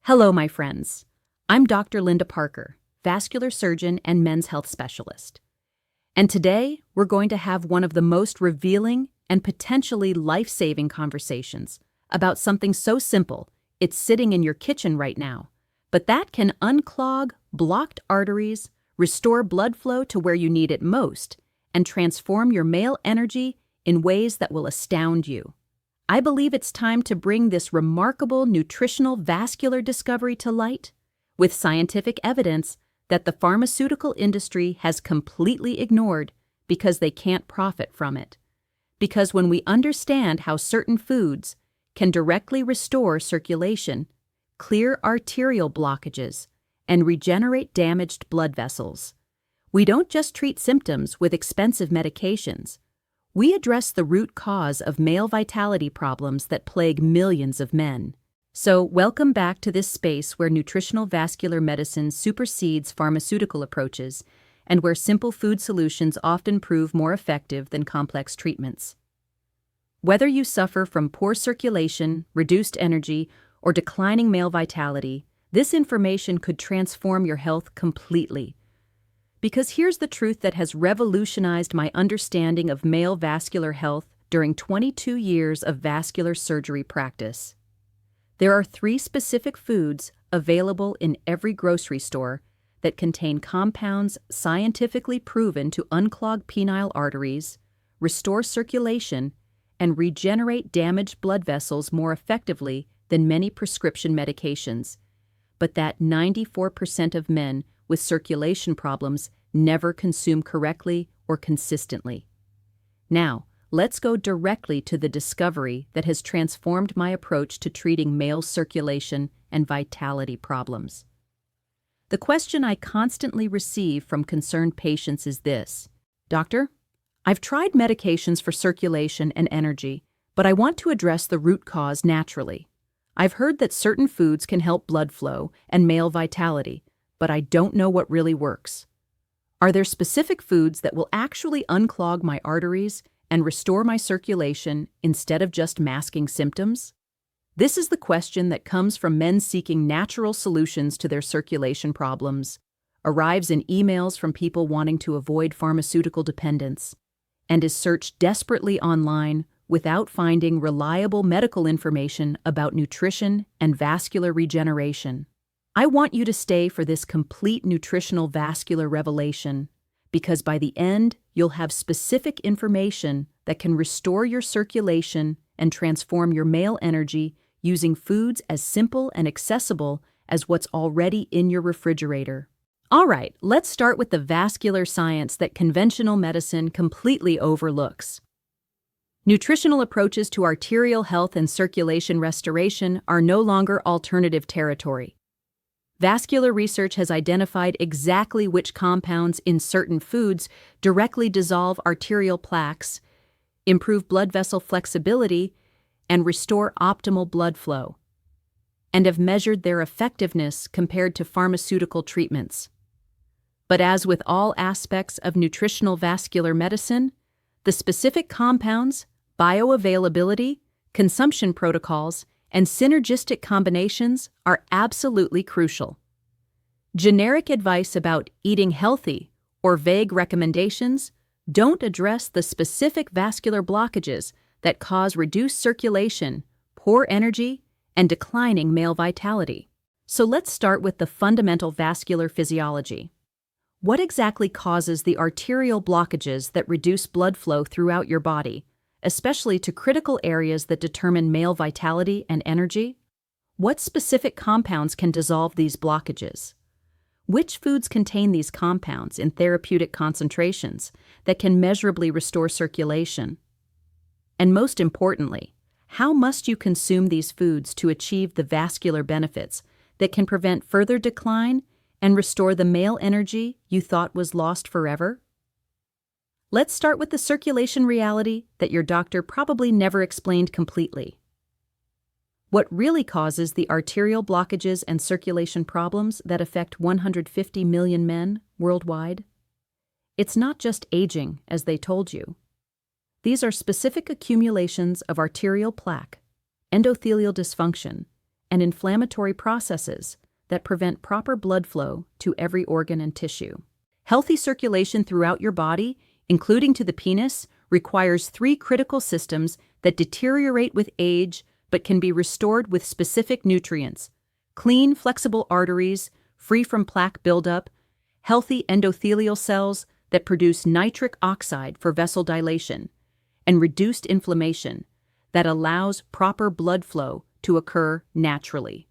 Hello, my friends. I'm Dr. Linda Parker, vascular surgeon and men's health specialist. And today, we're going to have one of the most revealing and potentially life-saving conversations about something so simple, it's sitting in your kitchen right now. But that can unclog blocked arteries, restore blood flow to where you need it most, and transform your male energy in ways that will astound you. I believe it's time to bring this remarkable nutritional vascular discovery to light with scientific evidence that the pharmaceutical industry has completely ignored because they can't profit from it. Because when we understand how certain foods can directly restore circulation, clear arterial blockages, and regenerate damaged blood vessels, we don't just treat symptoms with expensive medications. We address the root cause of male vitality problems that plague millions of men. So, welcome back to this space where nutritional vascular medicine supersedes pharmaceutical approaches and where simple food solutions often prove more effective than complex treatments. Whether you suffer from poor circulation, reduced energy, or declining male vitality, this information could transform your health completely. Because here's the truth that has revolutionized my understanding of male vascular health during 22 years of vascular surgery practice. There are 3 specific foods available in every grocery store that contain compounds scientifically proven to unclog penile arteries, restore circulation, and regenerate damaged blood vessels more effectively than many prescription medications, but that 94% of men with circulation problems never consume correctly or consistently. Now, let's go directly to the discovery that has transformed my approach to treating male circulation and vitality problems. The question I constantly receive from concerned patients is this: Doctor, I've tried medications for circulation and energy, but I want to address the root cause naturally. I've heard that certain foods can help blood flow and male vitality, but I don't know what really works. Are there specific foods that will actually unclog my arteries and restore my circulation instead of just masking symptoms? This is the question that comes from men seeking natural solutions to their circulation problems, arrives in emails from people wanting to avoid pharmaceutical dependence, and is searched desperately online without finding reliable medical information about nutrition and vascular regeneration. I want you to stay for this complete nutritional vascular revelation, because by the end, you'll have specific information that can restore your circulation and transform your male energy using foods as simple and accessible as what's already in your refrigerator. All right, let's start with the vascular science that conventional medicine completely overlooks. Nutritional approaches to arterial health and circulation restoration are no longer alternative territory. Vascular research has identified exactly which compounds in certain foods directly dissolve arterial plaques, improve blood vessel flexibility, and restore optimal blood flow, and have measured their effectiveness compared to pharmaceutical treatments. But as with all aspects of nutritional vascular medicine, the specific compounds, bioavailability, consumption protocols, and synergistic combinations are absolutely crucial. Generic advice about eating healthy or vague recommendations don't address the specific vascular blockages that cause reduced circulation, poor energy, and declining male vitality. So let's start with the fundamental vascular physiology. What exactly causes the arterial blockages that reduce blood flow throughout your body, especially to critical areas that determine male vitality and energy? What specific compounds can dissolve these blockages? Which foods contain these compounds in therapeutic concentrations that can measurably restore circulation? And most importantly, how must you consume these foods to achieve the vascular benefits that can prevent further decline and restore the male energy you thought was lost forever? Let's start with the circulation reality that your doctor probably never explained completely. What really causes the arterial blockages and circulation problems that affect 150 million men worldwide? It's not just aging, as they told you. These are specific accumulations of arterial plaque, endothelial dysfunction, and inflammatory processes that prevent proper blood flow to every organ and tissue. Healthy circulation throughout your body, including to the penis, requires three critical systems that deteriorate with age but can be restored with specific nutrients: clean, flexible arteries, free from plaque buildup, healthy endothelial cells that produce nitric oxide for vessel dilation, and reduced inflammation that allows proper blood flow to occur naturally.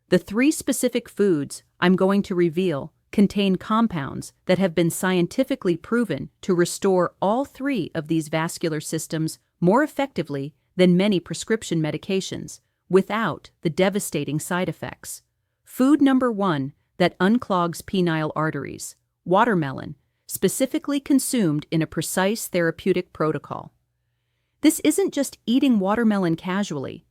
The three specific foods I'm going to reveal contain compounds that have been scientifically proven to restore all three of these vascular systems more effectively than many prescription medications, without the devastating side effects. Food number 1 that unclogs penile arteries: watermelon, specifically consumed in a precise therapeutic protocol. This isn't just eating watermelon casually.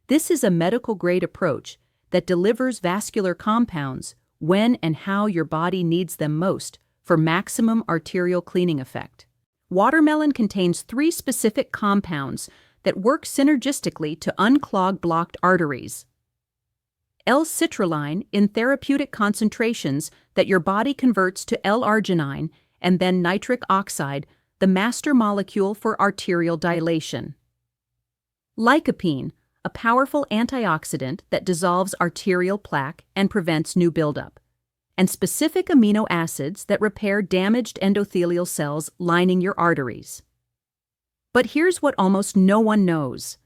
This is a medical-grade approach that delivers vascular compounds when and how your body needs them most for maximum arterial cleaning effect. Watermelon contains three specific compounds that work synergistically to unclog blocked arteries. L-citrulline in therapeutic concentrations that your body converts to L-arginine, and then nitric oxide, the master molecule for arterial dilation. Lycopene, a powerful antioxidant that dissolves arterial plaque and prevents new buildup, and specific amino acids that repair damaged endothelial cells lining your arteries. But here's what almost no one knows.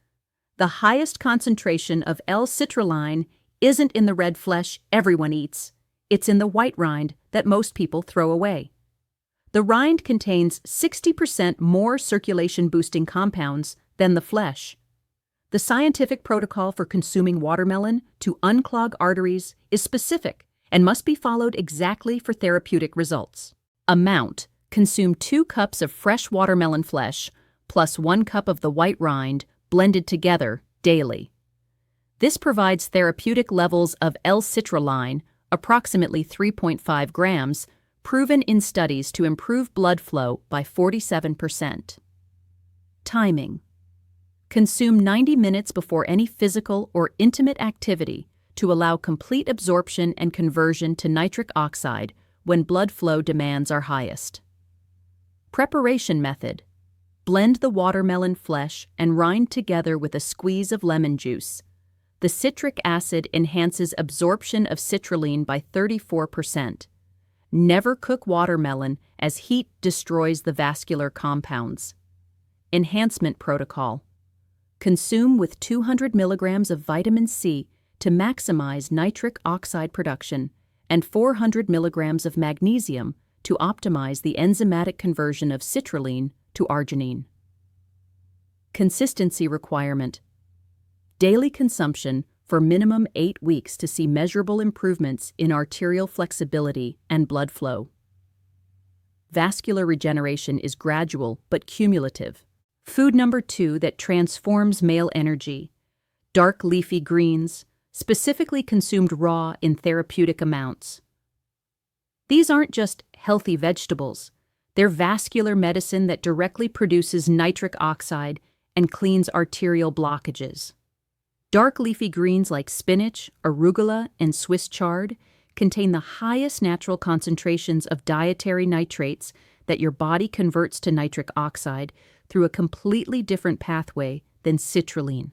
The highest concentration of L-citrulline isn't in the red flesh everyone eats. It's in the white rind that most people throw away. The rind contains 60% more circulation-boosting compounds than the flesh. The scientific protocol for consuming watermelon to unclog arteries is specific and must be followed exactly for therapeutic results. Amount: consume 2 cups of fresh watermelon flesh plus 1 cup of the white rind blended together daily. This provides therapeutic levels of L-citrulline, approximately 3.5 grams, proven in studies to improve blood flow by 47%. Timing: consume 90 minutes before any physical or intimate activity to allow complete absorption and conversion to nitric oxide when blood flow demands are highest. Preparation method: blend the watermelon flesh and rind together with a squeeze of lemon juice. The citric acid enhances absorption of citrulline by 34%. Never cook watermelon, as heat destroys the vascular compounds. Enhancement protocol: consume with 200 milligrams of vitamin C to maximize nitric oxide production and 400 milligrams of magnesium to optimize the enzymatic conversion of citrulline to arginine. Consistency requirement: daily consumption for minimum 8 weeks to see measurable improvements in arterial flexibility and blood flow. Vascular regeneration is gradual but cumulative. Food number 2 that transforms male energy: dark leafy greens, specifically consumed raw in therapeutic amounts. These aren't just healthy vegetables. They're vascular medicine that directly produces nitric oxide and cleans arterial blockages. Dark leafy greens like spinach, arugula, and Swiss chard contain the highest natural concentrations of dietary nitrates that your body converts to nitric oxide through a completely different pathway than citrulline.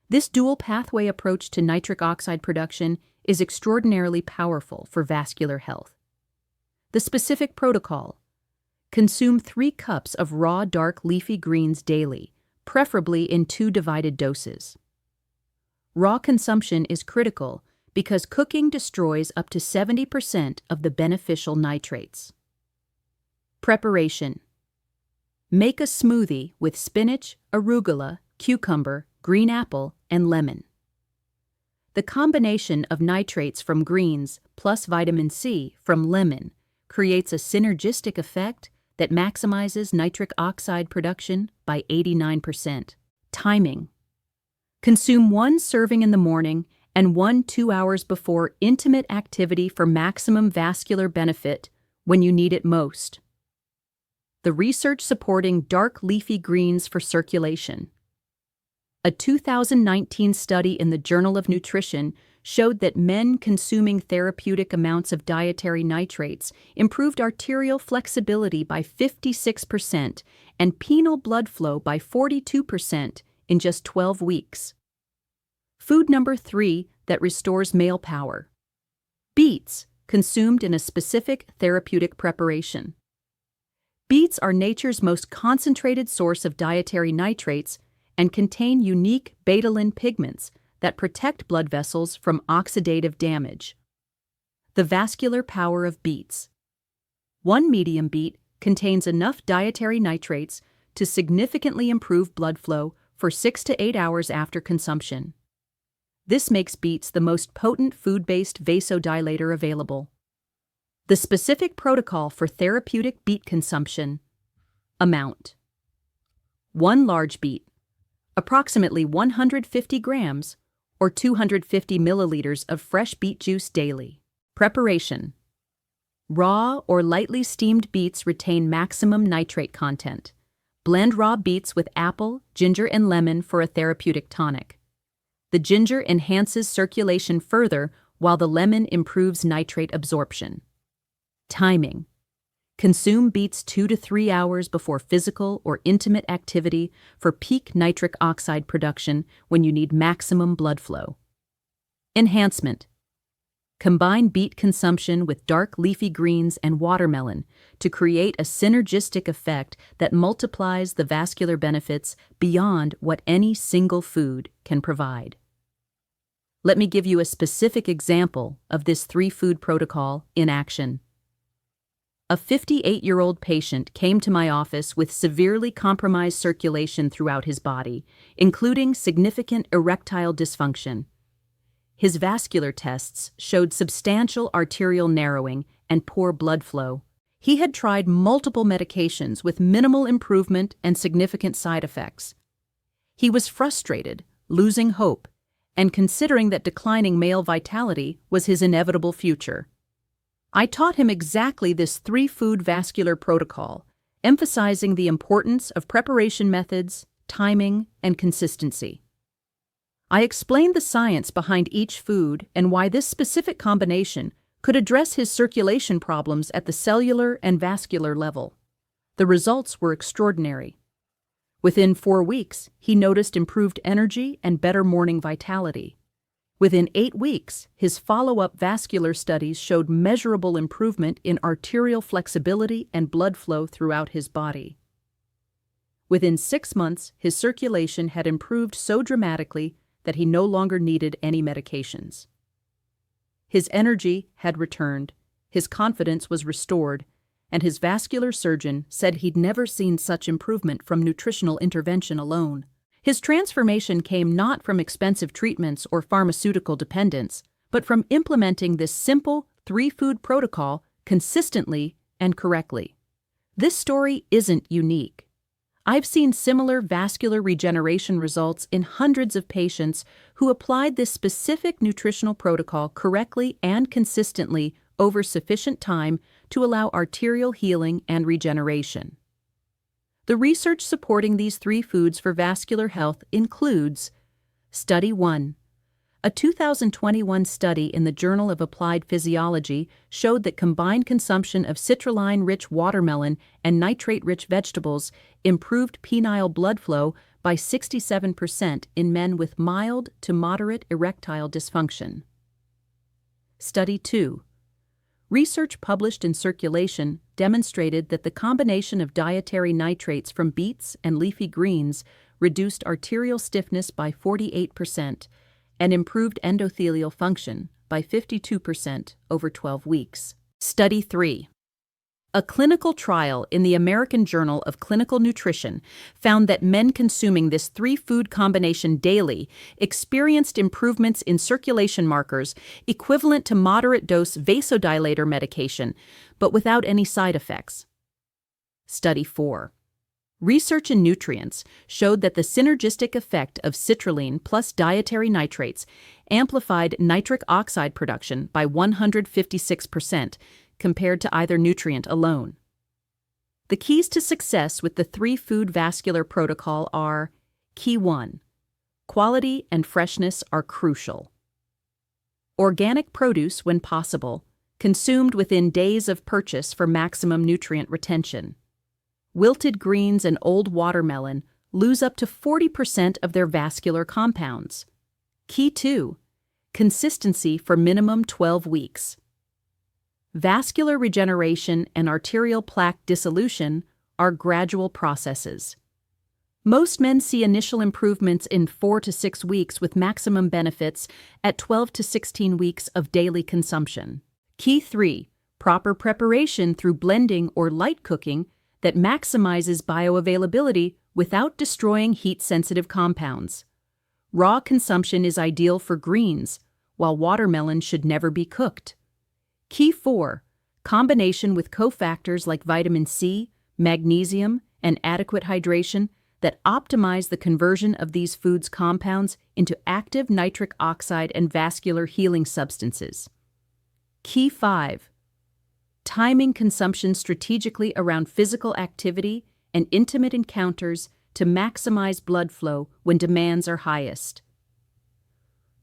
This dual pathway approach to nitric oxide production is extraordinarily powerful for vascular health. The specific protocol: consume 3 cups of raw dark leafy greens daily, preferably in 2 divided doses. Raw consumption is critical because cooking destroys up to 70% of the beneficial nitrates. Preparation: make a smoothie with spinach, arugula, cucumber, green apple, and lemon. The combination of nitrates from greens plus vitamin C from lemon creates a synergistic effect that maximizes nitric oxide production by 89%. Timing: consume 1 serving in the morning and 1 2 hours before intimate activity for maximum vascular benefit when you need it most. The research supporting dark leafy greens for circulation. A 2019 study in the Journal of Nutrition showed that men consuming therapeutic amounts of dietary nitrates improved arterial flexibility by 56% and penile blood flow by 42% in just 12 weeks. Food number 3 that restores male power. Beets, consumed in a specific therapeutic preparation. Beets are nature's most concentrated source of dietary nitrates and contain unique betalain pigments that protect blood vessels from oxidative damage. The vascular power of beets. One medium beet contains enough dietary nitrates to significantly improve blood flow for 6 to 8 hours after consumption. This makes beets the most potent food-based vasodilator available. The specific protocol for therapeutic beet consumption. Amount. 1 large beet, approximately 150 grams, or 250 milliliters of fresh beet juice daily. Preparation. Raw or lightly steamed beets retain maximum nitrate content. Blend raw beets with apple, ginger, and lemon for a therapeutic tonic. The ginger enhances circulation further, while the lemon improves nitrate absorption. Timing. Consume beets 2 to 3 hours before physical or intimate activity for peak nitric oxide production when you need maximum blood flow. Enhancement. Combine beet consumption with dark leafy greens and watermelon to create a synergistic effect that multiplies the vascular benefits beyond what any single food can provide. Let me give you a specific example of this 3-food protocol in action. A 58-year-old patient came to my office with severely compromised circulation throughout his body, including significant erectile dysfunction. His vascular tests showed substantial arterial narrowing and poor blood flow. He had tried multiple medications with minimal improvement and significant side effects. He was frustrated, losing hope, and considering that declining male vitality was his inevitable future. I taught him exactly this 3-food vascular protocol, emphasizing the importance of preparation methods, timing, and consistency. I explained the science behind each food and why this specific combination could address his circulation problems at the cellular and vascular level. The results were extraordinary. Within 4 weeks, he noticed improved energy and better morning vitality. Within 8 weeks, his follow-up vascular studies showed measurable improvement in arterial flexibility and blood flow throughout his body. Within 6 months, his circulation had improved so dramatically that he no longer needed any medications. His energy had returned, his confidence was restored, and his vascular surgeon said he'd never seen such improvement from nutritional intervention alone. His transformation came not from expensive treatments or pharmaceutical dependence, but from implementing this simple 3-food protocol consistently and correctly. This story isn't unique. I've seen similar vascular regeneration results in hundreds of patients who applied this specific nutritional protocol correctly and consistently over sufficient time to allow arterial healing and regeneration. The research supporting these 3 foods for vascular health includes Study 1. A 2021 study in the Journal of Applied Physiology showed that combined consumption of citrulline-rich watermelon and nitrate-rich vegetables improved penile blood flow by 67% in men with mild to moderate erectile dysfunction. Study 2. Research published in Circulation demonstrated that the combination of dietary nitrates from beets and leafy greens reduced arterial stiffness by 48% and improved endothelial function by 52% over 12 weeks. Study 3. A clinical trial in the American Journal of Clinical Nutrition found that men consuming this 3-food combination daily experienced improvements in circulation markers equivalent to moderate-dose vasodilator medication, but without any side effects. Study 4. Research in nutrients showed that the synergistic effect of citrulline plus dietary nitrates amplified nitric oxide production by 156%, compared to either nutrient alone. The keys to success with the 3-food vascular protocol are: Key 1. Quality and freshness are crucial. Organic produce, when possible, consumed within days of purchase for maximum nutrient retention. Wilted greens and old watermelon lose up to 40% of their vascular compounds. Key 2. Consistency for minimum 12 weeks. Vascular regeneration and arterial plaque dissolution are gradual processes. Most men see initial improvements in 4 to 6 weeks with maximum benefits at 12 to 16 weeks of daily consumption. Key 3. Proper preparation through blending or light cooking that maximizes bioavailability without destroying heat-sensitive compounds. Raw consumption is ideal for greens, while watermelon should never be cooked. Key 4. Combination with cofactors like vitamin C, magnesium, and adequate hydration that optimize the conversion of these foods' compounds into active nitric oxide and vascular healing substances. Key 5. Timing consumption strategically around physical activity and intimate encounters to maximize blood flow when demands are highest.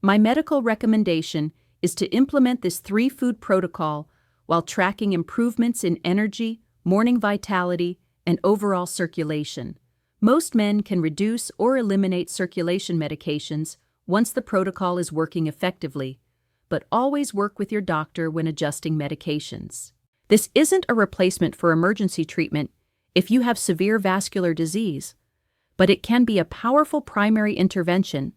My medical recommendation is to implement this 3-food protocol while tracking improvements in energy, morning vitality, and overall circulation. Most men can reduce or eliminate circulation medications once the protocol is working effectively, but always work with your doctor when adjusting medications. This isn't a replacement for emergency treatment if you have severe vascular disease, but it can be a powerful primary intervention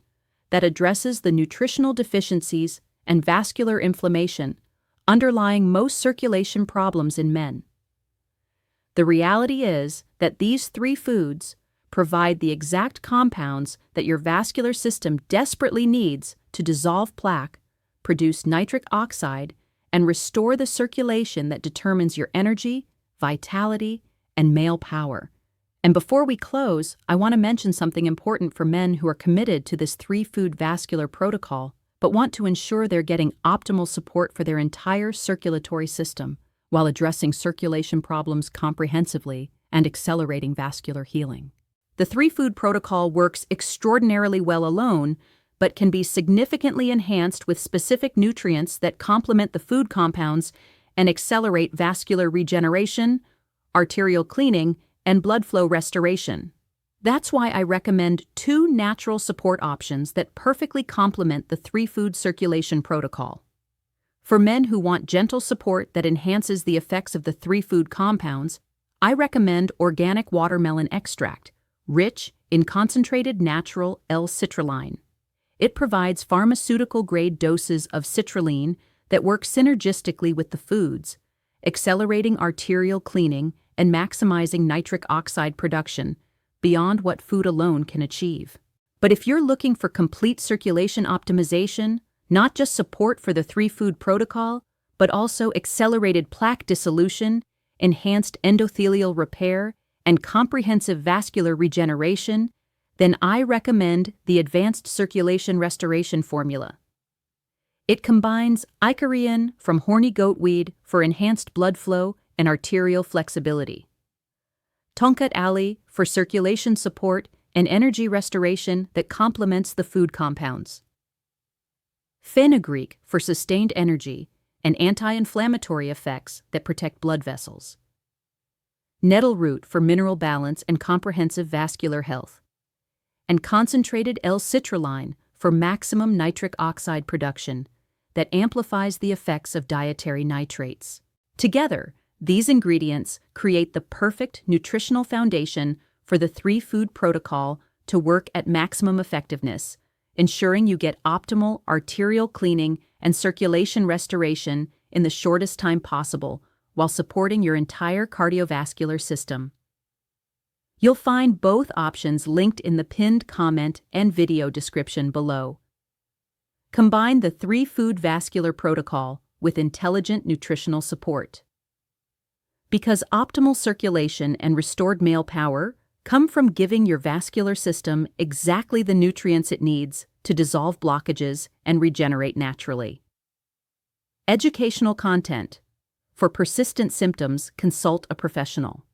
that addresses the nutritional deficiencies and vascular inflammation underlying most circulation problems in men. The reality is that these 3 foods provide the exact compounds that your vascular system desperately needs to dissolve plaque, produce nitric oxide, and restore the circulation that determines your energy, vitality, and male power. And before we close, I want to mention something important for men who are committed to this 3-food vascular protocol, but want to ensure they're getting optimal support for their entire circulatory system while addressing circulation problems comprehensively and accelerating vascular healing. The 3-food protocol works extraordinarily well alone, but can be significantly enhanced with specific nutrients that complement the food compounds and accelerate vascular regeneration, arterial cleaning, and blood flow restoration. That's why I recommend 2 natural support options that perfectly complement the 3-food circulation protocol. For men who want gentle support that enhances the effects of the 3-food compounds, I recommend organic watermelon extract, rich in concentrated natural L-citrulline. It provides pharmaceutical-grade doses of citrulline that work synergistically with the foods, accelerating arterial cleaning and maximizing nitric oxide production beyond what food alone can achieve. But if you're looking for complete circulation optimization, not just support for the 3-food protocol, but also accelerated plaque dissolution, enhanced endothelial repair, and comprehensive vascular regeneration, then I recommend the Advanced Circulation Restoration Formula. It combines icariin from horny goatweed for enhanced blood flow and arterial flexibility, tonkat ali for circulation support and energy restoration that complements the food compounds, fenugreek for sustained energy and anti-inflammatory effects that protect blood vessels, nettle root for mineral balance and comprehensive vascular health, and concentrated L-citrulline for maximum nitric oxide production that amplifies the effects of dietary nitrates. Together, these ingredients create the perfect nutritional foundation for the 3-food protocol to work at maximum effectiveness, ensuring you get optimal arterial cleaning and circulation restoration in the shortest time possible while supporting your entire cardiovascular system. You'll find both options linked in the pinned comment and video description below. Combine the 3-food vascular protocol with intelligent nutritional support. Because optimal circulation and restored male power come from giving your vascular system exactly the nutrients it needs to dissolve blockages and regenerate naturally. Educational content. For persistent symptoms, consult a professional.